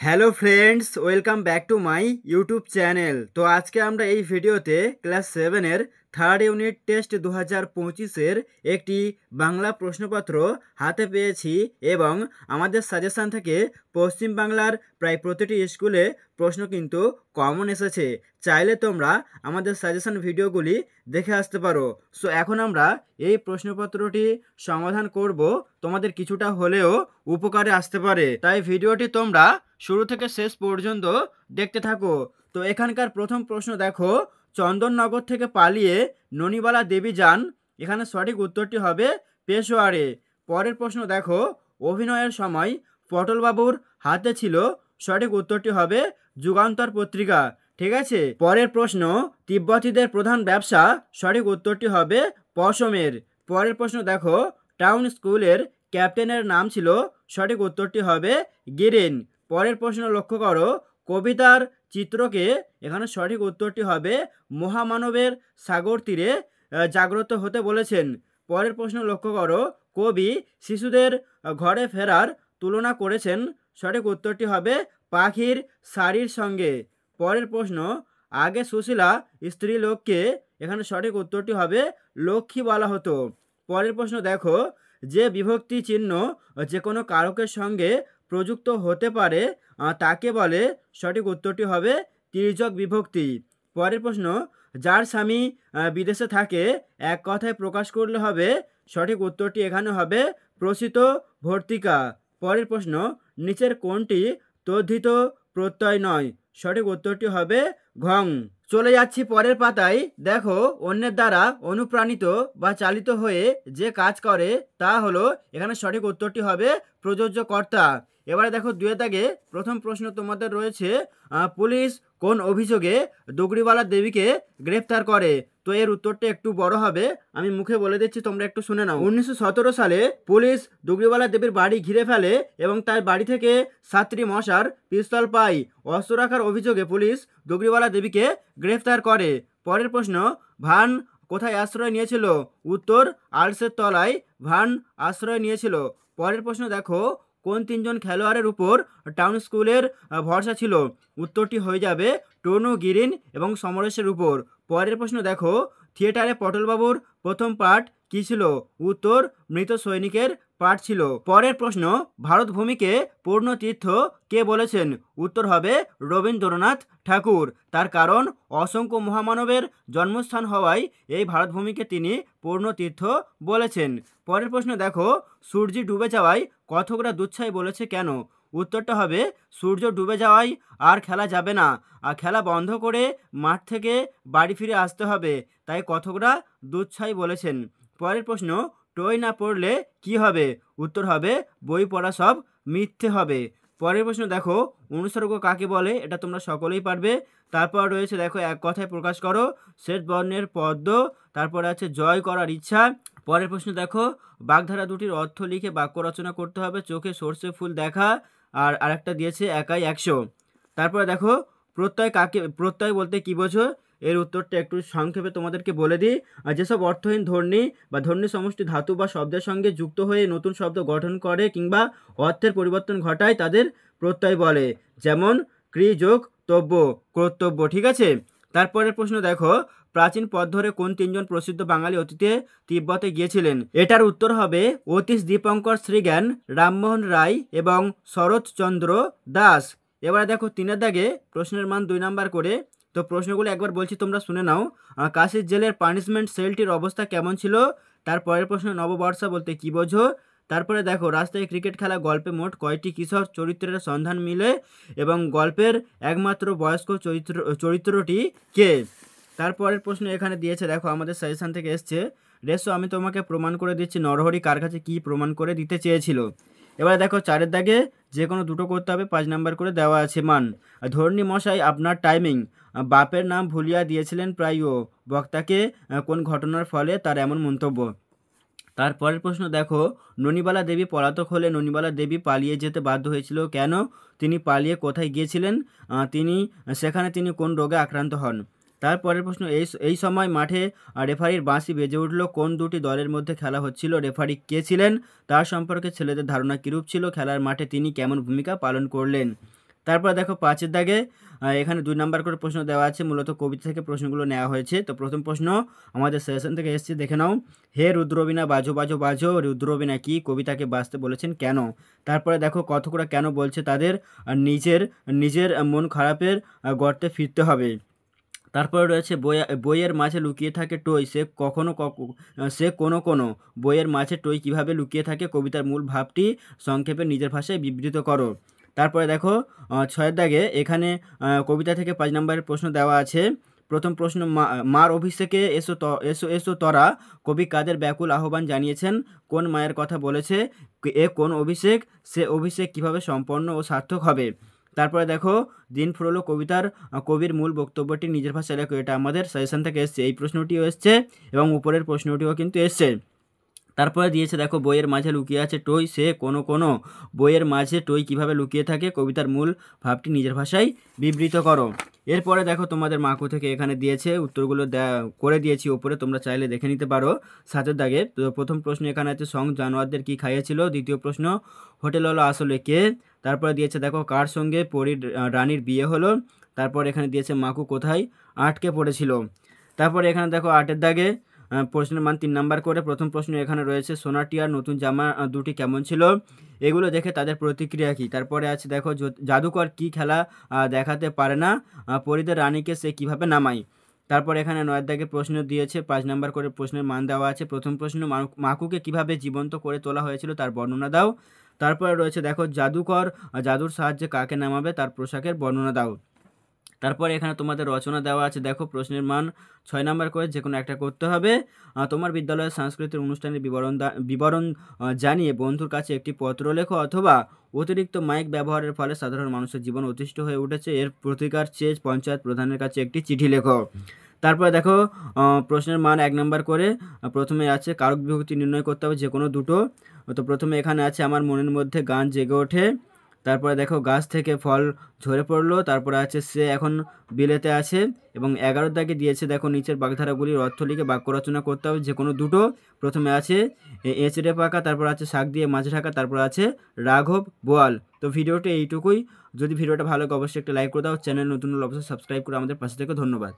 Hello friends, welcome back to my YouTube channel. তো আজকে আমরা এই ভিডিওতে ক্লাস 7-এর থার্ড ইউনিট টেস্ট 2025-এর একটি বাংলা প্রশ্নপত্র হাতে পেয়েছি এবং আমাদের সাজেশান থেকে পশ্চিমবাংলার প্রায় প্রতিটি স্কুলে প্রশ্ন কিন্তু কমন এসেছে। চাইলে তোমরা আমাদের সাজেশান ভিডিওগুলি দেখে আসতে পারো। সো এখন আমরা এই প্রশ্নপত্রটি সমাধান করব, তোমাদের কিছুটা হলেও উপকারে আসতে পারে, তাই ভিডিওটি তোমরা শুরু থেকে শেষ পর্যন্ত দেখতে থাকো। তো এখানকার প্রথম প্রশ্ন দেখো, চন্দননগর থেকে পালিয়ে ননিবালা দেবী যান, এখানে সঠিক উত্তরটি হবে পেশোয়ারে। পরের প্রশ্ন দেখো, অভিনয়ের সময় পটলবাবুর হাতে ছিল, সঠিক উত্তরটি হবে যুগান্তর পত্রিকা। ঠিক আছে। পরের প্রশ্ন, তিব্বতীদের প্রধান ব্যবসা, সঠিক উত্তরটি হবে পশমের। পরের প্রশ্ন দেখো, টাউন স্কুলের ক্যাপ্টেনের নাম ছিল, সঠিক উত্তরটি হবে গিরিন। পরের প্রশ্ন লক্ষ্য করো, কবিতার চিত্রকে, এখানে সঠিক উত্তরটি হবে মহামানবের সাগর তীরে জাগ্রত হতে বলেছেন। পরের প্রশ্ন লক্ষ্য করো, কবি শিশুদের ঘরে ফেরার তুলনা করেছেন, সঠিক উত্তরটি হবে পাখির শাড়ির সঙ্গে। পরের প্রশ্ন, আগে সুশীলা স্ত্রীলোককে, এখানে সঠিক উত্তরটি হবে লক্ষ্মী বলা হতো। পরের প্রশ্ন দেখো, যে বিভক্তি চিহ্ন যে কোনো কারকের সঙ্গে প্রযুক্ত হতে পারে তাকে বলে, সঠিক উত্তরটি হবে তির্যক বিভক্তি। পরের প্রশ্ন, যার স্বামী বিদেশে থাকে, এক কথায় প্রকাশ করলে হবে, সঠিক উত্তরটি এখানে হবে প্রসিত ভর্তিকা। পরের প্রশ্ন, নিচের কোনটি তদ্ধিত প্রত্যয় নয়, সঠিক উত্তরটি হবে ঘং। চলে যাচ্ছি পরের পাতায়। দেখো, অন্যের দ্বারা অনুপ্রাণিত বা চালিত হয়ে যে কাজ করে তা হলো, এখানে সঠিক উত্তরটি হবে প্রযোজ্য কর্তা। এবারে দেখো, দুয়ে দাগে প্রথম প্রশ্ন তোমাদের রয়েছে, পুলিশ কোন অভিযোগে দুগড়িওয়ালা দেবীকে গ্রেফতার করে? তো এর উত্তরটা একটু বড় হবে, আমি মুখে বলে দিচ্ছি, তোমরা একটু শুনে নাও। 1917 সালে পুলিশ দুগড়িওয়ালা দেবীর বাড়ি ঘিরে ফেলে এবং তার বাড়ি থেকে 7টি মশার পিস্তল পায়। অস্ত্র রাখার অভিযোগে পুলিশ দুগড়িওয়ালা দেবীকে গ্রেফতার করে। পরের প্রশ্ন, ভান কোথায় আশ্রয় নিয়েছিল? উত্তর, আলসের তলায় ভান আশ্রয় নিয়েছিল। পরের প্রশ্ন দেখো, কোন তিনজন খেলোয়াড়ের উপর টাউন স্কুলের ভরসা ছিল? উত্তরটি হয়ে যাবে টনু, গিরিন এবং সমরেশের উপর। পরের প্রশ্ন দেখো, থিয়েটারে পটলবাবুর প্রথম পাঠ কী ছিল? উত্তর, মৃত সৈনিকের পাঠ ছিল। পরের প্রশ্ন, ভারত ভূমিকে পূর্ণ তীর্থ কে বলেছেন? উত্তর হবে রবীন্দ্রনাথ ঠাকুর। তার কারণ, অসংখ্য মহামানবের জন্মস্থান হওয়ায় এই ভারত ভূমিকে তিনি পূর্ণ তীর্থ বলেছেন। পরের প্রশ্ন দেখো, সূর্য ডুবে যাওয়ায় কথকরা দুচ্ছাই বলেছে কেন? উত্তরটা হবে, সূর্য ডুবে যাওয়ায় আর খেলা যাবে না, আর খেলা বন্ধ করে মাঠ থেকে বাড়ি ফিরে আসতে হবে, তাই কথকরা দুচ্ছাই বলেছেন। পরের প্রশ্ন, টই না পড়লে কি হবে? উত্তর হবে, বই পড়া সব মিথ্যে হবে। পরের প্রশ্ন দেখো, অনুসর্গ কাকে বলে? এটা তোমরা সকলেই পারবে। তারপর রয়েছে দেখো, এক কথায় প্রকাশ করো, শ্বেত বর্ণের পদ্ম। তারপরে আছে জয় করার ইচ্ছা। পরের প্রশ্ন দেখো, বাগধারা দুটির অর্থ লিখে বাক্য রচনা করতে হবে, চোখে সর্ষে ফুল দেখা, আর আরেকটা দিয়েছে একাই 100। তারপরে দেখো, প্রত্যয় বলতে কি বোঝো? এর উত্তরটা একটু সংক্ষেপে তোমাদেরকে বলে দিই। আর যেসব অর্থহীন ধ্বনি বা ধ্বনি সমষ্টি ধাতু বা শব্দের সঙ্গে যুক্ত হয়ে নতুন শব্দ গঠন করে কিংবা অর্থের পরিবর্তন ঘটায় তাদের প্রত্যয় বলে, যেমন ক্রি যোগ তব্য, কর্তব্য। ঠিক আছে। তারপরের প্রশ্ন দেখো, প্রাচীন পথ ধরে কোন তিনজন প্রসিদ্ধ বাঙালি অতীতে তিব্বতে গিয়েছিলেন? এটার উত্তর হবে অতীশ দীপঙ্কর শ্রীজ্ঞান, রামমোহন রায় এবং শরৎচন্দ্র দাস। এবারে দেখো, 3-এর দাগে প্রশ্নের মান 2 নাম্বার করে। তো প্রশ্নগুলো একবার বলছি, তোমরা শুনে নাও। কাশির জেলের পানিশমেন্ট সেলটির অবস্থা কেমন ছিল? তারপরের প্রশ্ন, নববর্ষা বলতে কি বোঝো? তারপরে দেখো, রাস্তায় ক্রিকেট খেলা গল্পে মোট কয়টি কিশোর চরিত্রের সন্ধান মিলে এবং গল্পের একমাত্র বয়স্ক চরিত্রটি কে? তারপরের প্রশ্ন এখানে দিয়েছে, দেখো আমাদের সাজেশন থেকে এসছে, রেসো আমি তোমাকে প্রমাণ করে দিচ্ছি নরহরি কার কাছে কি প্রমাণ করে দিতে চেয়েছিল। এবারে দেখো, 4-এর দাগে যে কোনো দুটো করতে হবে, 5 নাম্বার করে দেওয়া আছে মান। ধর্ণী মশাই আপনার টাইমিং, বাপের নাম ভুলিয়া দিয়েছিলেন প্রায়ও, বক্তাকে কোন ঘটনার ফলে তার এমন মন্তব্য। তারপরের প্রশ্ন দেখো, ননিবালা দেবী পলাতক হলে ননিবালা দেবী পালিয়ে যেতে বাধ্য হয়েছিল কেন? তিনি পালিয়ে কোথায় গিয়েছিলেন? সেখানে তিনি কোন রোগে আক্রান্ত হন? তারপরের প্রশ্ন, এই সময় মাঠে রেফারির বাঁশি বেজে উঠল, কোন দুটি দলের মধ্যে খেলা হচ্ছিল? রেফারি কে ছিলেন? তার সম্পর্কে ছেলেদের ধারণা কিরূপ ছিল? খেলার মাঠে তিনি কেমন ভূমিকা পালন করলেন? তারপরে দেখো 5 এর দাগে এখানে 2 নাম্বার করে প্রশ্ন দেওয়া আছে, মূলত কবিতা থেকে প্রশ্নগুলো নেওয়া হয়েছে। তো প্রথম প্রশ্ন আমাদের সেশন থেকে এসেছে, দেখে নাও। হে রুদ্রবীণা বাজো বাজো বাজো, রুদ্রবীণা কি কবিতাকে বাজতে বলেছেন কেন? তারপরে দেখো কতকরা কেন বলছে তাদের নিজের মন খারাপের গর্তে ফিরতে হবে। তারপরে রয়েছে বইয়ের মাঝে লুকিয়ে থাকে টই, সে কোনো বইয়ের মাঝে টই কীভাবে লুকিয়ে থাকে, কবিতার মূল ভাবটি সংক্ষেপে নিজের ভাষায় বিবৃত করো। তারপরে দেখো 6 দাগে এখানে কবিতা থেকে 5 নম্বরের প্রশ্ন দেওয়া আছে। প্রথম প্রশ্ন, মার অভিষেকে এসো এসো এসো তরা, কবি কাদের ব্যাকুল আহ্বান জানিয়েছেন, কোন মায়ের কথা বলেছে, এ কোন অভিষেক, সে অভিষেক কিভাবে সম্পন্ন ও সার্থক হবে। তারপরে দেখো দিন ফুরলো কবিতার কবির মূল বক্তব্যটি নিজের ভাষায় লেখো। এটা আমাদের সাজেশন থেকে এসছে, এই প্রশ্নটিও এসছে এবং উপরের প্রশ্নটিও কিন্তু এসছে। তারপরে দিয়েছে দেখো বইয়ের মাঝে লুকিয়ে আছে টই, সে কোনো বইয়ের মাঝে টই কিভাবে লুকিয়ে থাকে, কবিতার মূল ভাবটি নিজের ভাষায় বিবৃত করো। এরপরে দেখো তোমাদের মাকু থেকে এখানে দিয়েছে, উত্তরগুলো করে দিয়েছি ওপরে, তোমরা চাইলে দেখে নিতে পারো 7 দাগে। তো প্রথম প্রশ্ন এখানে আছে সং জানোয়ারদের কি খাইয়েছিল। দ্বিতীয় প্রশ্ন হোটেল হলো আসলে কে। তারপরে দিয়েছে দেখো কার সঙ্গে পরীর রানীর বিয়ে হলো। তারপর এখানে দিয়েছে মাকু কোথায় আটকে পড়েছিল। তারপরে এখানে দেখো 8 দাগে প্রশ্নের মান 3 নাম্বার করে। প্রথম প্রশ্ন এখানে রয়েছে সোনার টিয়ার নতুন জামা দুটি কেমন ছিল, এগুলো দেখে তাদের প্রতিক্রিয়া কী। তারপরে আছে দেখো জাদুকর কি খেলা দেখাতে পারে না, পরীদের রানীকে সে কিভাবে নামায়। তারপর এখানে 9 দাগে প্রশ্ন দিয়েছে 5 নাম্বার করে, প্রশ্নের মান দেওয়া আছে। প্রথম প্রশ্ন মাকুকে কিভাবে জীবন্ত করে তোলা হয়েছিল তার বর্ণনা দাও। তারপরে রয়েছে দেখো জাদুকর জাদুর সাহায্যে কাকে নামাবে, তার পোশাকের বর্ণনা দাও। তারপরে এখানে তোমাদের রচনা দেওয়া আছে, দেখো প্রশ্নের মান 6 নাম্বার করে, যে কোনো একটা করতে হবে। তোমার বিদ্যালয়ের সাংস্কৃতিক অনুষ্ঠানের বিবরণ জানিয়ে বন্ধুর কাছে একটি পত্র লেখো, অথবা অতিরিক্ত মাইক ব্যবহারের ফলে সাধারণ মানুষের জীবন অতিষ্ঠ হয়ে উঠেছে, এর প্রতিকার চেয়ে পঞ্চায়েত প্রধানের কাছে একটি চিঠি লেখো। তারপরে দেখো প্রশ্নের মান 1 নাম্বার করে, প্রথমে আছে কারক বিভক্তি নির্ণয় করতে হবে, যে কোনো দুটো। তো প্রথমে এখানে আছে আমার মনের মধ্যে গান জেগে ওঠে। তারপরে দেখো গাছ থেকে ফল ঝরে পড়লো। তারপরে আছে সে এখন বিলেতে আছে। এবং 11 দাগে দিয়েছে দেখো নিচের বাগধারাগুলির অর্থ লিখে বাক্য রচনা করতে হবে, যে কোনো দুটো। প্রথমে আছে এঁচড়ে পাকা, তারপর আছে শাক দিয়ে মাছ ঢাকা, তারপর আছে রাঘব বোয়াল। তো ভিডিওটি এইটুকুই। যদি ভিডিওটা ভালো লাগে অবশ্যই একটা লাইক করে দাও, চ্যানেল নতুন হলে অবশ্যই সাবস্ক্রাইব করে আমাদের পাশে থেকে। ধন্যবাদ।